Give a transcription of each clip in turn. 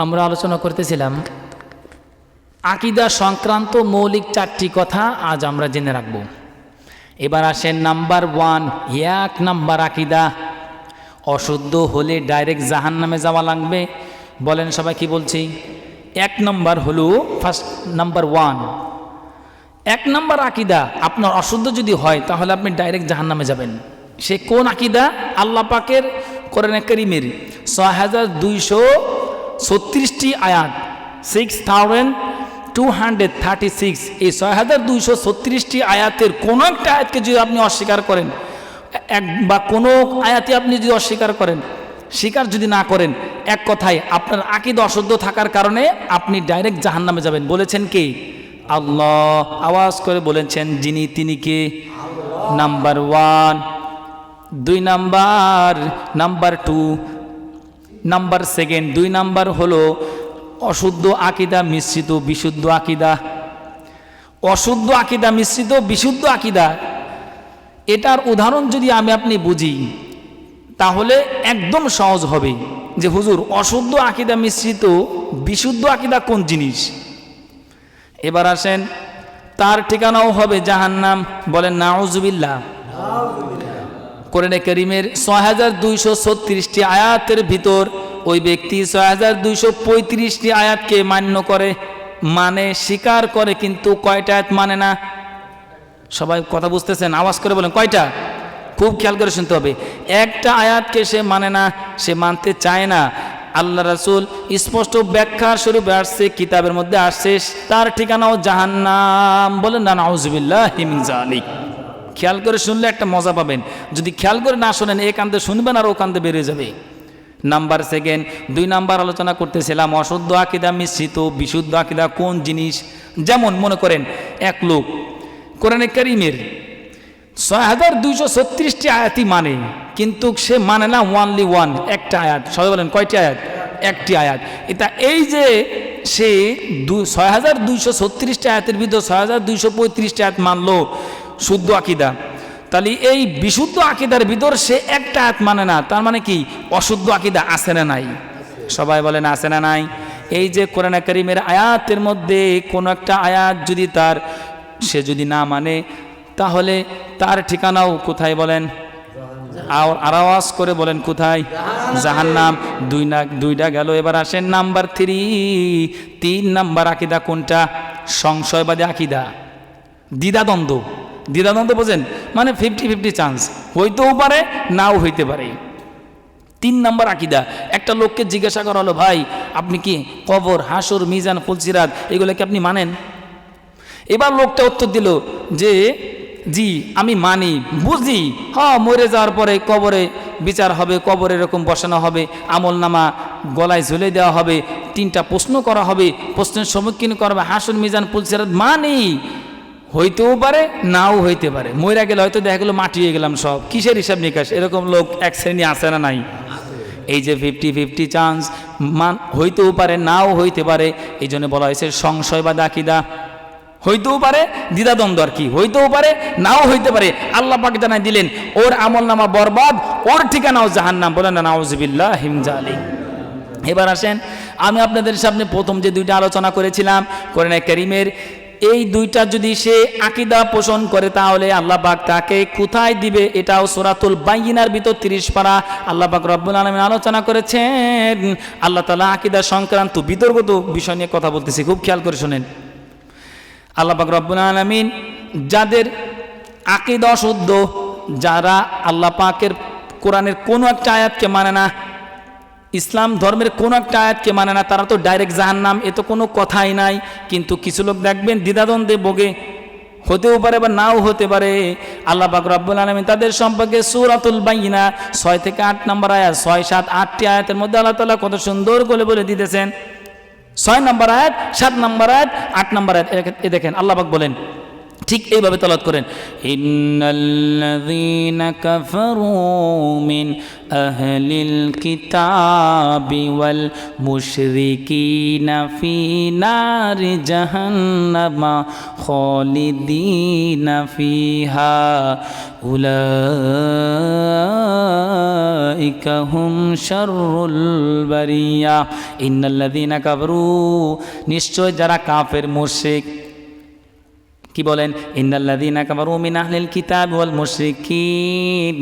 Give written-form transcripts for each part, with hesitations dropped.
আমরা আলোচনা করতেছিলাম আকীদা সংক্রান্ত মৌলিক 4টি কথা আজ আমরা জেনে রাখব। এবার আসেন নাম্বার 1, 1 নাম্বার আকীদা। অশুদ্ধ হলে ডাইরেক্ট জাহান্নামে যাওয়া লাগবে। বলেন সবাই কি বলছি? 1 নাম্বার হলো নাম্বার 1, 1 নাম্বার আকীদা আপনার অশুদ্ধ যদি হয় তাহলে আপনি ডাইরেক্ট জাহান্নামে যাবেন। সে কোন আকীদা? আল্লাহ পাকের কোরআনে কারীমের 6236টি আয়াত, 6236, এই 6236টি আয়াতের কোনো একটা আয়াতকে যদি আপনি অস্বীকার করেন বা কোনো আয়াতে আপনি যদি অস্বীকার করেন, স্বীকার যদি না করেন, এক কথায় আপনার আকীদা অশুদ্ধ থাকার কারণে আপনি ডাইরেক্ট জাহান্নামে যাবেন। বলেছেন কে? আল্লাহ। আওয়াজ করে বলেছেন যিনি, তিনি কে? নাম্বার 1। 2 নাম্বার 2, নাম্বার 2, 2 নাম্বার হলো অশুদ্ধ আকীদা মিশ্রিত বিশুদ্ধ আকীদা। অশুদ্ধ আকীদা মিশ্রিত বিশুদ্ধ আকীদা, এটার উদাহরণ যদি আপনি বুঝি তাহলে একদম সহজ হবে যে হুজুর অশুদ্ধ আকীদা মিশ্রিত বিশুদ্ধ আকীদা কোন জিনিস। এবার আসেন, তার ঠিকানাও হবে জাহান্নাম। বলেন নাউজুবিল্লাহ। কোরআনে কারীমের 6236টি আয়াতের ভিতর ওই ব্যক্তি 6235টি আয়াতকে মান্য করে, মানে স্বীকার করে, কিন্তু কয়টা আয়াত মানে না? সবাই কথা বুঝতেছেন? আওয়াজ করে বলেন কয়টা? খুব খেয়াল করে শুনতে হবে। একটা আয়াতকে সে মানে না, সে মানতে চায় না। আল্লাহ রাসূল স্পষ্ট ব্যাখ্যা স্বরূপে আসছে, কিতাবের মধ্যে আসছে, তার ঠিকানাও জাহান্নাম। বলেন না নাউজুবিল্লাহি মিন যালিক। খেয়াল করে শুনলে একটা মজা পাবেন, যদি খেয়াল করে না শোনেন এ কান্দে শুনবেন আর ও কান্দে বেরিয়ে যাবে। নাম্বার 2 নাম্বার আলোচনা করতেছিলাম অশুদ্ধ আকীদা মিশ্রিত বিশুদ্ধ আকীদা কোন জিনিস। যেমন মনে করেন এক লোক কোরআনে কারীমের 6236টি আয়াতই মানে, কিন্তু সে মানে না ওয়ানলি ওয়ান, একটা আয়াত। সবাই বলেন কয়টি আয়াত? একটি আয়াত। এটা এই যে সে 6236টি আয়াতের ভিতর 6235টি আয়াত মানলো শুদ্ধ আকীদা, তাহলে এই বিশুদ্ধ আকীদার ভিতর সে একটা আয়াত মানে না, তার মানে কি অশুদ্ধ আকীদা আছে না নাই? সবাই বলেন আছে না নাই? এই যে কোরআনে কারীমের আয়াতের মধ্যে কোনো একটা আয়াত যদি সে যদি না মানে তাহলে তার ঠিকানাও কোথায়? বলেন আর আওয়াজ করে বলেন কোথায়? জাহান্নাম। 2টা গেল। এবার আসেন নাম্বার 3 নাম্বার আকীদা কোনটা? সংশয়বাদী আকীদা। দ্বিধাদ্বন্দ্ব বোঝেন? মানে 50-50 চান্স, হইতেও পারে নাও হইতে পারে। 3 নাম্বার আকীদা। একটা লোককে জিজ্ঞাসা করা হলো, ভাই আপনি কি কবর, হাসর, মিজান, ফুলসিরাত এগুলো কি আপনি মানেন? এবার লোকটা উত্তর দিল যে জি আমি মানি, বুঝি, মরে যাওয়ার পরে কবরে বিচার হবে, কবরে এরকম বসানো হবে, আমলনামা গলায় ঝুলে দেওয়া হবে, 3টা প্রশ্ন করা হবে, প্রশ্নের সম্মুখীন করা হবে, হাসর, মিজান, ফুলসিরাত মানি। হইতেও পারে নাও হইতে পারে, মরে গেলে হয়তো দেখা গেলো মাটি হয়ে গেলাম সব, কিসের হিসাব নিকাশ? এরকম লোক এক শ্রেণী আছে না নাই? এই যে 50-50 চান্স, হইতেও পারে নাও হইতে পারে, এই জন্য বলা হয়েছে সংশয়বাদ আকীদা। হইতেও পারে, দ্বিধাদ্বন্দ্ব আর কি, হইতেও পারে নাও হইতে পারে। আল্লাহ পাক জানাই দিলেন ওর আমলনামা বরবাদ, ওর ঠিকানাও জাহান্নাম। বলেন না নাউজুবিল্লাহি মিন যালিক। এবার আসেন, আমি আপনাদের সামনে প্রথম যে 2টা আলোচনা করেছিলাম কোরআনে কারীমের, এই 2টা যদি সে আকীদা পোষণ করে তাহলে আল্লাহ পাক তাকে কোথায় দিবে? এটাও সূরাতুল বাইয়িনার ভিতর 30 পারা আল্লাহ পাক রব্বুল আলামিন আলোচনা করেছেন। আল্লাহ তাআলা আকীদা সংক্রান্ত বিতর্কিত বিষয় নিয়ে কথা বলতেছি, খুব খেয়াল করে শুনেন। আল্লাহ পাক রব্বুল আলামিন যাদের আকীদা অশুদ্ধ, যারা আল্লাহ পাকের কোরআনের কোনো একটা আয়াতকে মানে না, ইসলাম ধর্মের কোনো একটা আয়াতকে মানে না, তারা তো ডাইরেক্ট জাহান্নাম, এ তো কোনো কথাই নাই। কিন্তু কিছু লোক দেখবেন দ্বিধাদ্বন্দ্বে ভোগে, হতেও পারে বা নাও হতে পারে। আল্লাহ পাক রব্বুল আলামিন তাদের সম্পর্কে সূরাতুল বাইয়িনা 6 থেকে 8 নম্বর আয়াত, 6, 7, 8টি আয়াতের মধ্যে আল্লাহ তাআলা কত সুন্দর করে বলে দিতেছেন। 6 নম্বর আয়াত, 7 নম্বর আয়াত, 8 নম্বর আয়াত, এ দেখেন আল্লাহ পাক বলেন ঠিক এইভাবে তেলাওয়াত করেন, ইন্নাল্লাযীনা কাফারু মিন আহলিল কিতাবি ওয়াল মুশরিকিনা ফি নারি জাহান্নামা খালিদিনা ফিহা উলাইকা হুম শাররুল বারিয়া। ইন্নাল্লাযীনা কাফারু, নিশ্চয় যারা কাফের মুশরিক, কি বলেন, ইন্নাল্লাযীনা কাফারু মিন আহলিল কিতাব ওয়াল মুশরিকিন,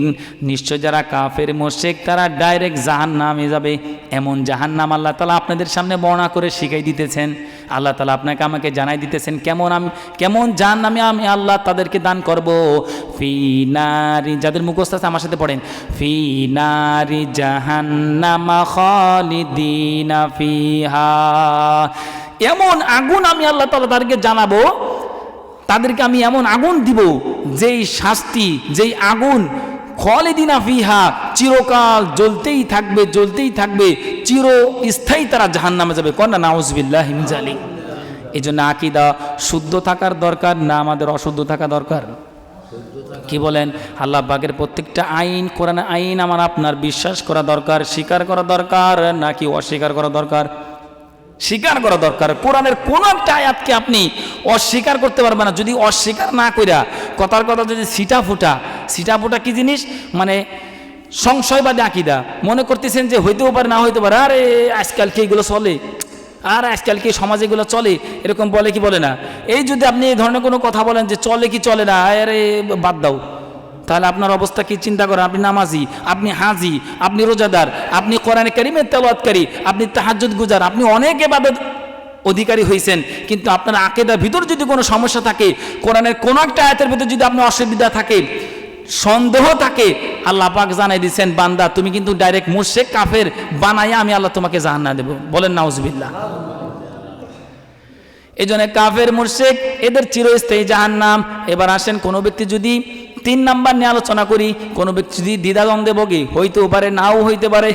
নিশ্চয় যারা কাফের মুশরিক তারা ডাইরেক্ট জাহান্নামে যাবে। এমন জাহান্নাম আল্লাহ তাআলা আপনাদের সামনে বর্ণনা করে শিখাই দিতেছেন। আল্লাহ তাআলা আপনাকে আমাকে জানাই দিতেছেন কেমন জাহান্নামে আমি আল্লাহ তাদেরকে দান করব। ফি নারি, যাদের মুখস্থ আছে আমার সাথে পড়েন, ফি নারি জাহান্নামা খালিদিনা ফিহা, এমন আগুন আমি আল্লাহ তাআলা তাদেরকে জানাবো, তাদেরকে আমি এমন আগুন দিব যেই শাস্তি, যেই আগুন খালিদিনা ফিহা, চিরকাল জ্বলতেই থাকবে জ্বলতেই থাকবে, চিরস্থায়ী তারা জাহান্নামে যাবে। কন্যা নাউজুবিল্লাহি মিন যালিক। এই জন্য আকীদা শুদ্ধ থাকার দরকার না আমাদের অশুদ্ধ থাকা দরকার? কি বলেন? আল্লাহ পাকের প্রত্যেকটা আইন, কোরআন আইন আমার আপনার বিশ্বাস করা দরকার, স্বীকার করা দরকার নাকি অস্বীকার করা দরকার? স্বীকার করা দরকার। কোরআনের কোন একটা আয়াতকে আপনি অস্বীকার করতে পারবেন না যদি অস্বীকার না কইরা কথার কথা যদি সিটা ফুটা কি জিনিস, মানে সংশয়বাদী আকীদা, মনে করতেছেন যে হইতেও পারে না হইতে পারে, আরে আজকাল কি এগুলো চলে, আর আজকাল কি সমাজে এগুলো চলে, এরকম বলে কি বলে না? এই যদি আপনি এই ধরনের কোনো কথা বলেন যে চলে কি চলে না, আরে বাদ দাও, তাহলে আপনার অবস্থা কি চিন্তা করেন? আপনি নামাজি, আপনি হাজি, আপনি রোজাদার, আপনি কোরআনে কারীমের তেলাওয়াতকারী, আপনি তাহাজ্জুদ গুজার, আপনি অনেক ইবাদত অধিকারী হয়েছেন, কিন্তু আপনার আকীদার ভিতর যদি কোনো সমস্যা থাকে, কোরআনের কোনো একটা আয়াতের ভিতর যদি আপনার অসুবিধা থাকে, সন্দেহ থাকে, আল্লাহ পাক জানাই দিচ্ছেন, বান্দা তুমি কিন্তু ডাইরেক্ট মুশরিক কাফের বানাইয়া আমি আল্লাহ তোমাকে জাহান্নাম দেব। বলেন নাউজুবিল্লাহ। এই জন্য কাফের মুশরিক এদের চিরস্থায়ী জাহান্নাম। এবার আসেন, কোনো ব্যক্তি যদি 3 নাম্বার নিয়ে আলোচনা করি, কোনো ব্যক্তি যদি দ্বিধাদ্বন্দ্বে ভোগে, হইতেও পারে নাও হইতে পারে,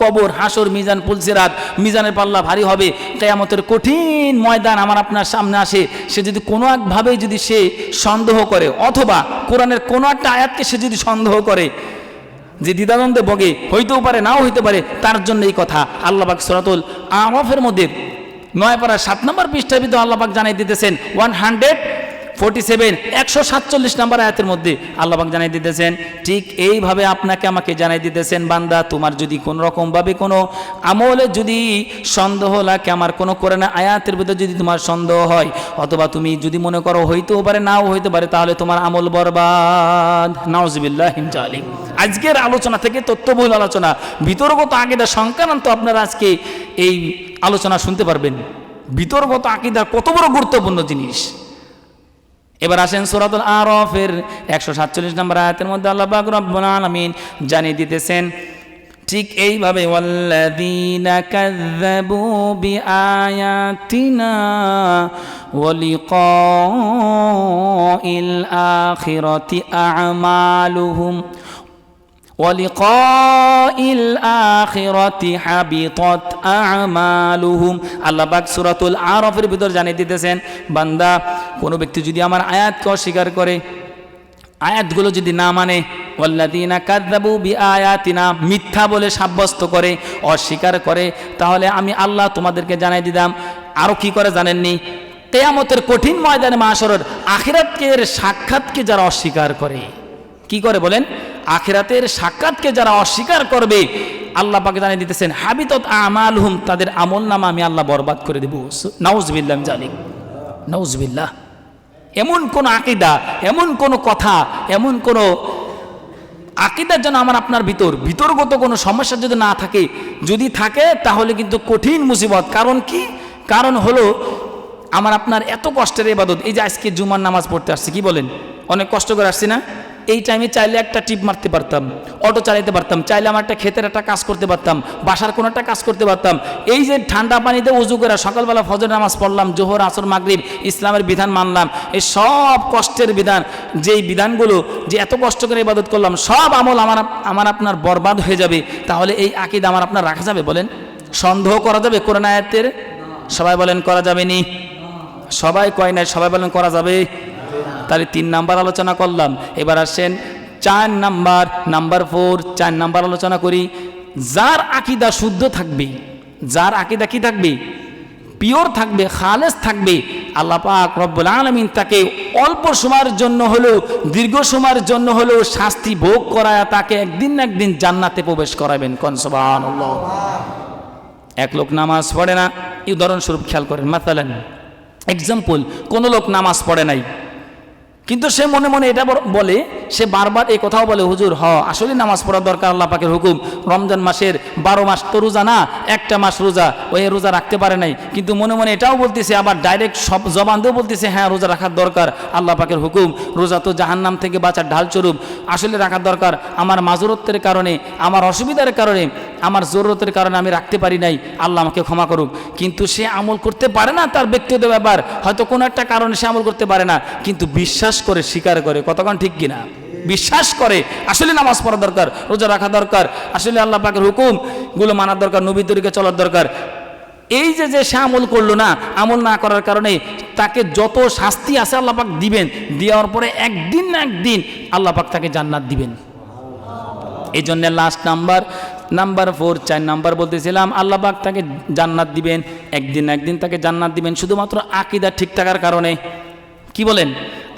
কবর, হাসর, মিজান, পুলসিরাত, মিজানের পাল্লা ভারী হবে, কিয়ামতের কঠিন ময়দান আমার আপনার সামনে আসে, সে যদি কোনো একভাবে যদি সে সন্দেহ করে, অথবা কোরআনের কোনো একটা আয়াতকে সে যদি সন্দেহ করে, যে দ্বিধাদ্বন্দ্বে ভোগে, হইতেও পারে নাও হইতে পারে, তার জন্য এই কথা আল্লাহ পাক সূরাতুল আরাফের মধ্যে 9 পারা 7 নম্বর পৃষ্ঠার ভিতরে আল্লাহ পাক জানাই দিতেছেন, 147 নম্বর আয়াতের মধ্যে আল্লাহ পাক জানাই দিতেছেন, ঠিক এইভাবে আপনাকে আমাকে জানাই দিতেছেন, বান্দা তোমার যদি কোন রকম ভাবে কোনো আমলে যদি সন্দেহ লাগে, আমার কোনো কোরআনের আয়াতের ভিতরে যদি তোমার সন্দেহ হয়, অথবা তুমি যদি মনে করো হইতেও পারে নাও হইতে পারে, তাহলে তোমার আমল বরবাদ। নাউজুবিল্লাহি মিন যালিক। আজকের আলোচনা থেকে তথ্যবহুল আলোচনা, বিতর্কত আকীদা সংক্রান্ত আপনারা আজকে এই আলোচনা শুনতে পারবেন। বিতর্কত আকীদা কত বড় গুরুত্বপূর্ণ জিনিস। এবার আসেন সূরাতুল আরাফের 147 নম্বর আয়াতের মধ্যে আল্লাহ পাক রব্বুল আলামিন জানিয়ে দিতেছেন, ঠিক এইভাবে ওয়াল্লাযীনা কাযযাবু বিআয়াতিনা ওয়া লিকাইল আখিরাতি আ'মালুহুম ওয়ালিকাইল আখিরাতি হাবিতাত আ'মালুহুম। আল্লাহ পাক সূরাতুল আরাফের ভিতর জানিয়ে দিতেছেন, বান্দা কোনো ব্যক্তি যদি আমার আয়াতকে অস্বীকার করে, আয়াতগুলো যদি না মানে, ওয়াল্লাযীনা কাযযাবু বিআয়াতিনা, মিথ্যা বলে সাব্যস্ত করে, অস্বীকার করে, তাহলে আমি আল্লাহ তোমাদেরকে জানাই দিলাম, আরও কি করে জানেননি? কিয়ামতের কঠিন ময়দানে মাহশরের আখিরাতের সাক্ষাৎকে যারা অস্বীকার করে, কি করে বলেন? আখিরাতের সাক্ষাৎকে যারা অস্বীকার করবে, আল্লাহ পাক জানিয়ে দিতেছেন, হাবিতাত আ'মালুহুম, তাদের আমল নামা আমি আল্লাহ বরবাদ করে দেব। নাউজুবিল্লাহ মিন যালিক। নাউজুবিল্লাহ। এমন কোন আকীদা, এমন কোন কথা, এমন কোন আকীদার যেন আমার আপনার বিতর্কত কোনো সমস্যা যদি না থাকে, যদি থাকে তাহলে কিন্তু কঠিন মুসিবত। কারণ কি? কারণ হলো আমার আপনার এত কষ্টের ইবাদত, এই যে আজকে জুমার নামাজ পড়তে আসছি, কি বলেন? অনেক কষ্ট করে আসছি না? এই টাইমে চাইলে একটা টিপ মারতে পারতাম, অটো চালাতে পারতাম, চাইলে আমার একটা ক্ষেতের একটা কাজ করতে পারতাম, বাসার কোনো একটা কাজ করতে পারতাম। এই যে ঠান্ডা পানিতে উজু করে সকালবেলা ফজর নামাজ পড়লাম, জোহর, আসর, মাগরিব, ইসলামের বিধান মানলাম, এই সব কষ্টের বিধান, যেই বিধানগুলো যে এত কষ্ট করে ইবাদত করলাম, সব আমল আমার আপনার বরবাদ হয়ে যাবে। তাহলে এই আকীদা আমার আপনার রাখা যাবে? বলেন, সন্দেহ করা যাবে কোরআন আয়াতের? সবাই বলেন, করা যাবে নি? সবাই কয় নাই, সবাই বলেন করা যাবে। তাহলে 3 নাম্বার আলোচনা করলাম। এবার আসেন 4 নাম্বার, নাম্বার 4, 4 নাম্বার আলোচনা করি। যার আকীদা শুদ্ধ থাকবে, যার আকীদা কি থাকবে, পিওর থাকবে, খালেস থাকবে, আল্লাহ পাক রব্বুল আলামিন তাকে অল্প সময়ের জন্য হলেও, দীর্ঘ সময়ের জন্য হলেও শাস্তি ভোগ করায় তাকে একদিন না একদিন জান্নাতে প্রবেশ করাবেন। কোন সুবহানাল্লাহ। এক লোক নামাজ পড়ে না, উদাহরণস্বরূপ খেয়াল করেন, মাসালান এক্সাম্পল, কোনো লোক নামাজ পড়ে নাই, কিন্তু সে মনে মনে এটা বলে, সে বারবার এই কথাও বলে, হুজুর আসলে নামাজ পড়া দরকার, আল্লাহ পাকের হুকুম, রমজান মাসের 12 মাস তো রোজা না, একটা মাস রোজা, ওই রোজা রাখতে পারে নাই, কিন্তু মনে মনে এটাও বলতেছে, আবার ডাইরেক্ট সব জবান দিয়েও বলতেছে হ্যাঁ রোজা রাখার দরকার, আল্লাহ পাকের হুকুম, রোজা তো জাহান্নাম থেকে বাঁচার ঢাল স্বরূপ, আসলে রাখার দরকার, আমার মাজুরত্বের কারণে, আমার অসুবিধার কারণে, আমার জরুরতের কারণে আমি রাখতে পারি নাই, আল্লাহ আমাকে ক্ষমা করুক। কিন্তু সে আমল করতে পারে না, তার ব্যক্তিগত ব্যাপার, হয়তো কোনো একটা কারণে সে আমল করতে পারে না, কিন্তু বিশ্বাস করে, স্বীকার করে, কতক্ষণ ঠিক কিনা, বিশ্বাস করে আসলে নামাজ পড়া দরকার, রোজা রাখা দরকার, আসলে আল্লাহ পাকের হুকুমগুলো মানার দরকার, নবীর তরিকা চলার দরকার। এই যে সে আমল করলো না, আমল না করার কারণে তাকে যত শাস্তি আছে আল্লাহ পাক দিবেন, দেওয়ার পরে একদিন না একদিন আল্লাহ পাক তাকে জান্নাত দিবেন। এই জন্য লাস্ট নাম্বার 4, 4 নাম্বার বলতেছিলাম, আল্লাহ পাক তাকে জান্নাত দিবেন, একদিন না একদিন তাকে জান্নাত দিবেন, শুধুমাত্র আকীদা ঠিক থাকার কারণে। কি বলেন?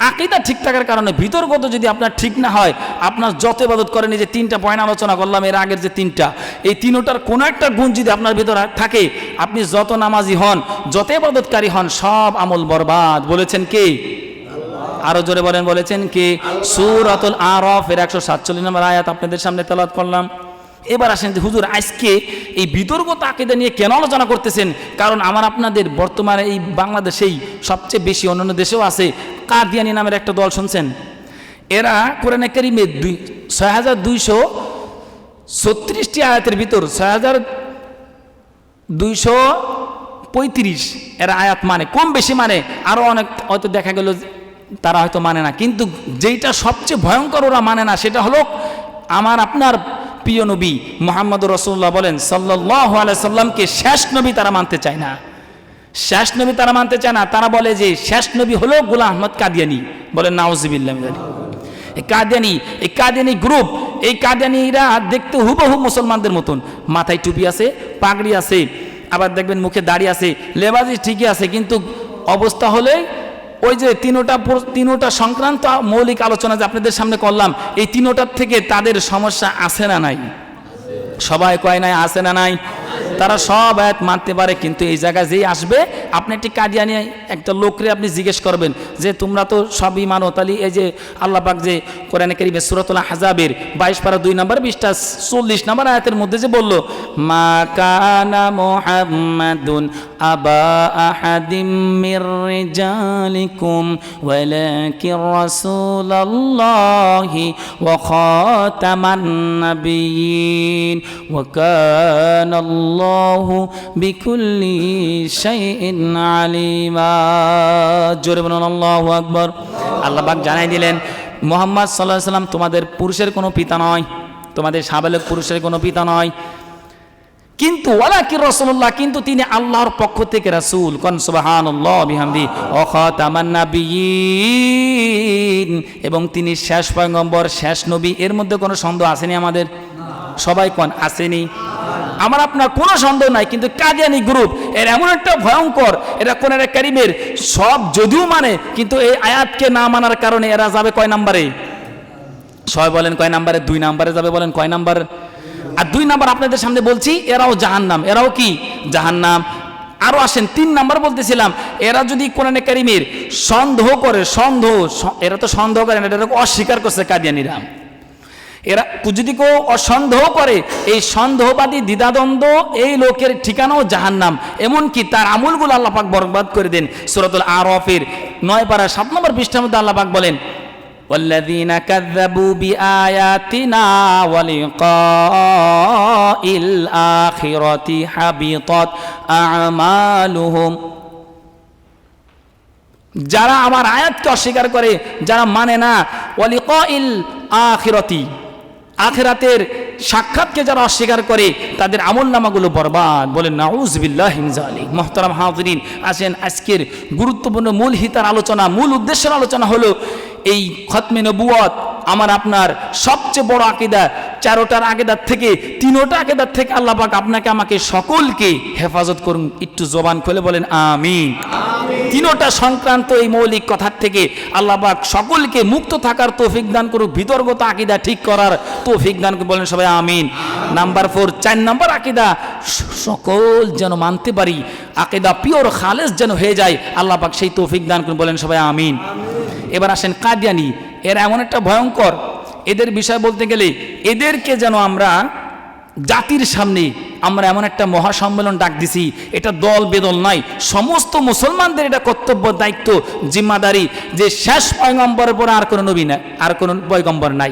আকীদা ঠিক থাকার কারণে। ভিতরগত যদি আপনার ঠিক না হয়, আপনার যত ইবাদত করেন, এই যে 3টা পয়েন্ট আলোচনা করলাম এর আগের যে 3টা, এই 3টার কোনো একটা গুণ যদি আপনার ভিতরে থাকে, আপনি যত নামাজি হন, যত ইবাদতকারী হন, সব আমল বরবাদ। বলেছেন কে? আরো জোরে বলেন, বলেছেন কে? সূরাতুল আরাফের 147 নম্বর আয়াত আপনাদের সামনে তেলাওয়াত করলাম। এবার আসেন যে হুজুর আজকে এই বিতর্কতা আকীদা নিয়ে কেন আলোচনা করতেছেন? কারণ আমার আপনাদের বর্তমানে এই বাংলাদেশেই সবচেয়ে বেশি, অন্যান্য দেশেও আছে, কাদিয়ানি নামের একটা দল, শুনছেন? এরা কোরআনে কারীমে 6236টি আয়াতের ভিতর 6235 এরা আয়াত মানে, কম বেশি মানে, আরও অনেক হয়তো দেখা গেল তারা হয়তো মানে না, কিন্তু যেইটা সবচেয়ে ভয়ঙ্কর ওরা মানে না, সেটা হলো আমার আপনার প্রিয় নবী মুহাম্মদুর রাসূলুল্লাহ বলেন সাল্লাল্লাহু আলাইহি সাল্লামকে শেষ নবী তারা মানতে চায় না। শেষ নবী তারা মানতে চায় না, তারা বলে যে শেষ নবী হলো গোলাম আহমদ কাদিয়ানি। বলেন নাউজুবিল্লাহ। এই কাদিয়ানি গ্রুপ, এই কাদিয়ানিরা দেখতে হুবহু মুসলমানদের মতন, মাথায় টুপি আছে, পাগড়ি আছে, আবার দেখবেন মুখে দাড়ি আছে, লেবাজি ঠিকই আছে, কিন্তু অবস্থা হলে ওই যে তিনোটা সংক্রান্ত মৌলিক আলোচনা যে আপনাদের সামনে করলাম, এই তিনোটার থেকে তাদের সমস্যা আছে না নাই? সবাই কয় নাই, আছে না নাই? তারা সব আয়াত মানতে পারে, কিন্তু এই জায়গায় যেই আসবে, আপনি একটি কাদিয়ানি একটা লোকরে আপনি জিজ্ঞেস করবেন যে তোমরা তো সবই মানো, তাহলে এই যে আল্লাহ পাক যে কোরআনে কারীমে সূরাতুল আহজাবের 22 পারা 2 নম্বর 40 নম্বর আয়াতের মধ্যে যে বলল, মা কানা মুহাম্মাদুন আবা আহাদিম মির রিজালিকুম ওয়ালাকিন রাসূলুল্লাহি ওয়া খাতামান নাবিয়্যিন ওয়া কানা আল্লাহু বিকুল্লি শাইইন আলিমা। জোরে বলুন আল্লাহু আকবার। আল্লাহ পাক জানাই দিলেন মুহাম্মদ সাল্লাল্লাহু আলাইহি সাল্লাম তোমাদের পুরুষের কোনো পিতা নয়, তোমাদের সাবেলক পুরুষের কোনো পিতা নয়, কিন্তু ওয়ালাকিন রাসূলুল্লাহ, কিন্তু তিনি আল্লাহর পক্ষ থেকে রাসূল। কোন সুবহানাল্লাহ বিহামদি। ওয়া খাতামান নাবিয়্যিন, এবং তিনি শেষ পয়গম্বর, শেষ নবী। এর মধ্যে কোনো সন্দেহ আসেনি আমাদের? সবাই কোন আসেনি? আমার আপনার কোনো সন্দেহ নাই। কিন্তু কাদিয়ানি গ্রুপ এর এমন একটা ভয়ঙ্কর, এরা কোরআনে কারীমের সব যদিও মানে, কিন্তু এই আয়াতকে না মানার কারণে এরা যাবে কয় নাম্বারে? সবাই বলেন কয় নাম্বারে? 2 নাম্বারে যাবে। বলেন কয় নাম্বার? আর 2 নাম্বার আপনাদের সামনে বলছি, এরাও জাহান্নাম। এরাও কি? জাহান্নাম। আরো আসেন 3 নাম্বার বলতেছিলাম, এরা যদি কোরআনে কারীমের সন্দেহ করে, এরা তো সন্দেহ করে না, এটা অস্বীকার করছে কাদিয়ানিরা। এরা যদি কেউ অসন্দেহ করে, এই সন্দেহবাদী দ্বিধাদ্বন্দ্ব এই লোকের ঠিকানাও জাহান্নাম, এমনকি তার আমলগুলো আল্লাহ পাক বরবাদ করে দেন। সূরাতুল আরাফের 9 পারা 7 নম্বর পৃষ্ঠার মধ্যে আল্লাহ পাক বলেন, ওয়াল্লাযীনা কাযযাবু বিআয়াতিনা ওয়া লিকাইল আখিরাতি হাবিতাত আমালুহুম। যারা আমার আয়াতকে অস্বীকার করে, যারা মানে না, ওয়া লিকাইল আখিরাতি, আখিরাতের সাক্ষাৎকে যারা অস্বীকার করে তাদের আমলনামাগুলো বরবাদ। বলেন নাউযুবিল্লাহি মিন যালিক। মুহতারাম হাজিরিন, আসেন আজকের গুরুত্বপূর্ণ মূল হিতার আলোচনা, মূল উদ্দেশ্যের আলোচনা হলো এই খতমে নবুয়ত আমার আপনার সবচেয়ে বড় আকীদা। 4টার আকীদার থেকে 3টা আকীদার থেকে আল্লাহ পাক আপনাকে আমাকে সকলকে হেফাজত করুন। একটু জবান খুলে বলেন আমিন। 3টা সংক্রান্ত এই মৌলিক কথার থেকে আল্লাহ পাক সকলকে মুক্ত থাকার তৌফিক দান করুক, বিতর্কত আকীদা ঠিক করার তৌফিক দান করুক। বলেন সবাই আমিন। নাম্বার 4, 4 নম্বর আকীদা সকল যেন মানতে পারি, আকীদা পিওর খালেস যেন হয়ে যায়, আল্লাহ পাক সেই তৌফিক দান করুন। বলেন সবাই আমিন। এবার আসেন কাদিয়ানি। এরা এমন একটা ভয়ঙ্কর, এদের বিষয় বলতে গেলে এদেরকে যেন আমরা জাতির সামনে আমরা এমন একটা মহাসম্মেলন ডাক দিছি, এটা দল বেদল নাই, সমস্ত মুসলমানদের এটা কর্তব্য, দায়িত্ব, জিম্মাদারি যে শেষ পয়গম্বরের পরে আর কোনো নবী নাই, আর কোনো পয়গম্বর নাই।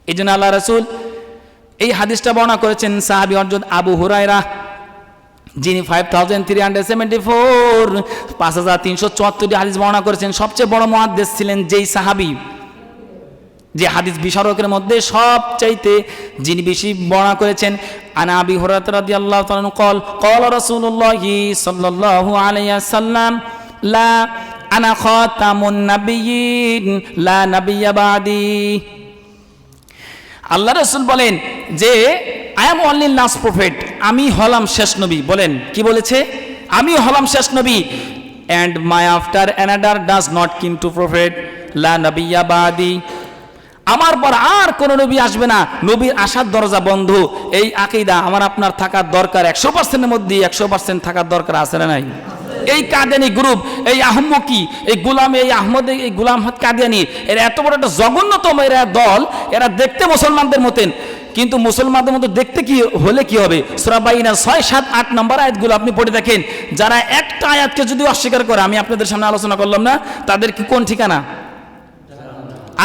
এই জন্য আল্লাহ রাসূল এই হাদিসটা বর্ণনা করেছেন সাহাবী হযরত আবু হুরায়রা, যিনি 5374 5374টি হাদিস বর্ণনা করেছেন। সবচেয়ে বড় মুহাদ্দিস ছিলেন যেই সাহাবী, যে হাদিস বিশারকের মধ্যে সবচাইতে যিনি বেশি বর্ণনা করেছেন। আনা আবি হুরায়রা রাদিয়াল্লাহু তাআলা قال قال رسول الله صلى الله عليه وسلم لا انا خاتم النبيين لا نبي بعدي। আল্লাহ রাসূল বলেন যে I am only last prophet, আমি হলাম শেষ নবী। বলেন কি বলেছে? আমি হলাম শেষ নবী। and my after another does not come to prophet la nabiyya ba'di, আমার পর আর কোন নবী আসবে না, নবীর আসার দরজা বন্ধ। এই আকীদা আমার আপনার থাকার দরকার, 100%-এর মধ্যে 100% থাকার দরকার আছে না নাই? এই কাদিয়ানি গ্রুপ, এই আহমকি, এই গোলাম, এই আহমদ, এই গোলাম আহমদ কাদিয়ানি, এরা এত বড় একটা জঘন্যতম এরা দল। এরা দেখতে মুসলমানদের মতেন, কিন্তু মুসলমানদের মতো দেখতে কি হলে কি হবে? সূরা বাইনা 6, 7, 8 নম্বর আয়াতগুলো আপনি পড়ে দেখেন। যারা একটা আয়াতকে যদি অস্বীকার করে, আমি আপনাদের সামনে আলোচনা করলাম না, তাদের কি কোন ঠিকানা?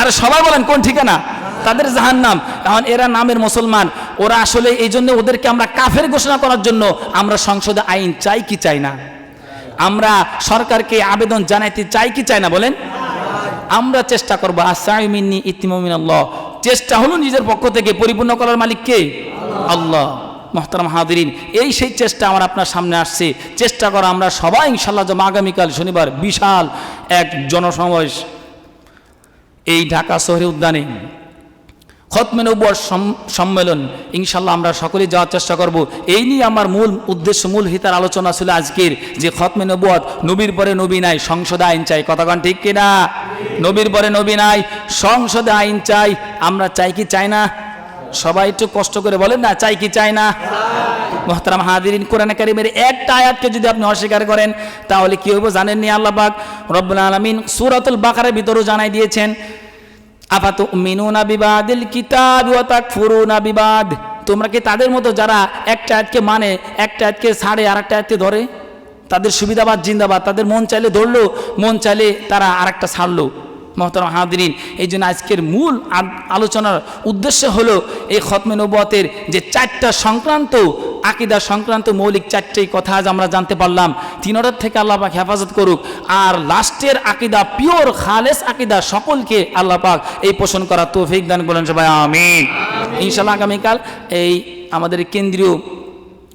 আর সবাই বলেন কোন ঠিকানা? তাদের জাহান্নাম। এখন এরা নামের মুসলমান, ওরা আসলে এই জন্য ওদেরকে আমরা কাফের ঘোষণা করার জন্য আমরা সংসদে আইন চাই কি চাই না? আমরা সরকারকে আবেদন জানাইতে চাই কি চাই না? বলেন। আমরা চেষ্টা করবো। আসাই মিন্নি ইতিমু মিনাল্লাহ, চেষ্টা হলো নিজের পক্ষ থেকে, পরিপূর্ণ করার মালিক কে? আল্লাহ। মুহতারাম হাজিরিন, এই সেই চেষ্টা আমার আপনার সামনে আসছে। চেষ্টা করা আমরা সবাই ইনশাআল্লাহ, যেমন আগামীকাল শনিবার বিশাল এক জনসমাবেশ এই ঢাকা শহরে উদ্যানে, খতমে নবুয়ত সম্মেলন, ইনশাআল্লাহ আমরা সকলেই যাওয়ার চেষ্টা করব। এই নিয়ে আমার মূল উদ্দেশ্য, মূল হিতার আলোচনা ছিল আজকের, যে খতমে নবুয়ত, নবীর পরে নবী নাই, সংসদে আইন চাই। কথা কন ঠিক কিনা? নবীর পরে নবী নাই, সংসদে আইন চাই। আমরা চাই কি চাই না? সবাই একটু কষ্ট করে বলেন না, চাই কি চাই না? মুহতারাম হাজিরিন, কোরআনে কারীমের একটা আয়াতকে যদি আপনি অস্বীকার করেন তাহলে কি হবে জানেননি? আল্লাহ পাক রব্বুল আলামিন সূরাতুল বাকারার ভিতরেও জানাই দিয়েছেন, আফাতুমিনুনা বিবাদিল কিতাবি ওয়া তাকফুরুনা বিবাদ। তোমরা কি তাদের মতো যারা একটা আয়াতকে মানে, একটা আয়াতকে ছাড়ে আরেকটা আয়াতকে ধরে? তাদের সুবিধাবাদ জিন্দাবাদ, তাদের মন চাইলে ধরলো, মন চাইলে তারা আরেকটা ছাড়লো। মুহতারাম হাজিরিন, এই জন্য আজকের মূল আলোচনার উদ্দেশ্য হলো এই খতমে নবুয়তের যে 4টা সংক্রান্ত আকীদা সংক্রান্ত মৌলিক 4টি কথা আজ আমরা জানতে পারলাম। 3টার থেকে আল্লাহ পাক হেফাজত করুক। আর লাস্টের আকীদা পিওর খালেস আকীদা সকলকে আল্লাহ পাক এই পোষণ করার তৌফিক দান করেন সবাই আমিন। ইনশাআল্লাহ আগামীকাল এই আমাদের কেন্দ্রীয়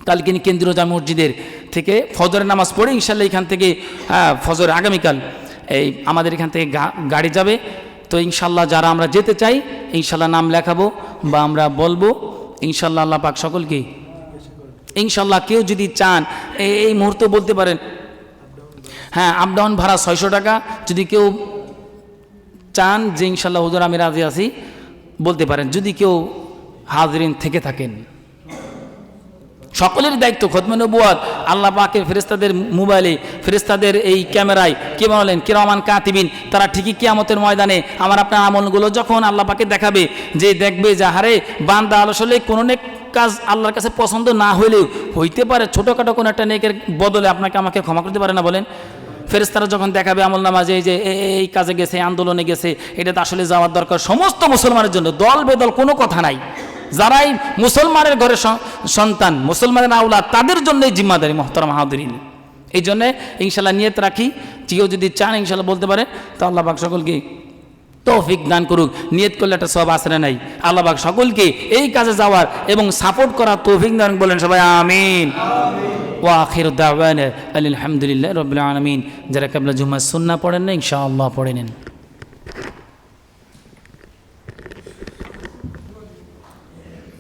কালকিনি কেন্দ্রীয় জামে মসজিদের থেকে ফজরের নামাজ পড়ে ইনশাআল্লাহ এখান থেকে ফজর আগামীকাল এই আমাদের এখান থেকে গাড়ি যাবে। তো ইনশাআল্লাহ যারা আমরা যেতে চাই ইনশাআল্লাহ নাম লেখাবো বা আমরা বলবো ইনশাআল্লাহ। আল্লাহ পাক সকলকে ইনশাআল্লাহ, কেউ যদি চান এই মুহূর্তে বলতে পারেন, হ্যাঁ আপ ডাউন ভাড়া 600 টাকা। যদি কেউ চান যে ইনশাআল্লাহ হুজুর আমি রাজি আছি, বলতে পারেন। যদি কেউ হাজিরিন থেকে থাকেন, সকলের দায়িত্ব খতমে নবুয়ত আল্লাহ পাকের ফেরেশতাদের মোবাইলে, ফেরেশতাদের এই ক্যামেরায় কে বলেন কিরামান কাতিবিন, তারা ঠিকই কিয়ামতের ময়দানে আমার আপনার আমলগুলো যখন আল্লাহ পাকে দেখাবে, যে দেখবে যে হারে বান্দা আসলে কোনো নেক কাজ আল্লাহর কাছে পছন্দ না হইলেও হইতে পারে ছোটোখাটো কোনো একটা নেকের বদলে আপনাকে আমাকে ক্ষমা করতে পারে না। বলেন, ফেরেশতারা যখন দেখাবে আমল নামা যে এই কাজে গেছে, আন্দোলনে গেছে, এটা তো আসলে যাওয়ার দরকার সমস্ত মুসলমানের জন্য, দল বেদল কোনো কথা নাই। যারাই মুসলমানের ঘরে সন্তান, মুসলমানের আওলাদ, তাদের জন্যই জিম্মাদারি। মুহতারাম হাজিরিন, এই জন্যে ইনশাআল্লাহ নিয়ত রাখি, কেউ যদি চান ইনশাআল্লাহ বলতে পারে, তো আল্লাহ পাক সকলকে তৌফিক দান করুক। নিয়ত করলে একটা সব আসরে নাই। আল্লাহ পাক সকলকে এই কাজে যাওয়ার এবং সাপোর্ট করার তৌফিক দান বলেন সবাই আমিন। ওয়া আখিরু দাওয়ানা আলহামদুলিল্লাহি রাব্বিল আলামিন। যারা কাবলা জুমা সুন্নাহ পড়েন না ইনশাআল্লাহ পড়ে নেন।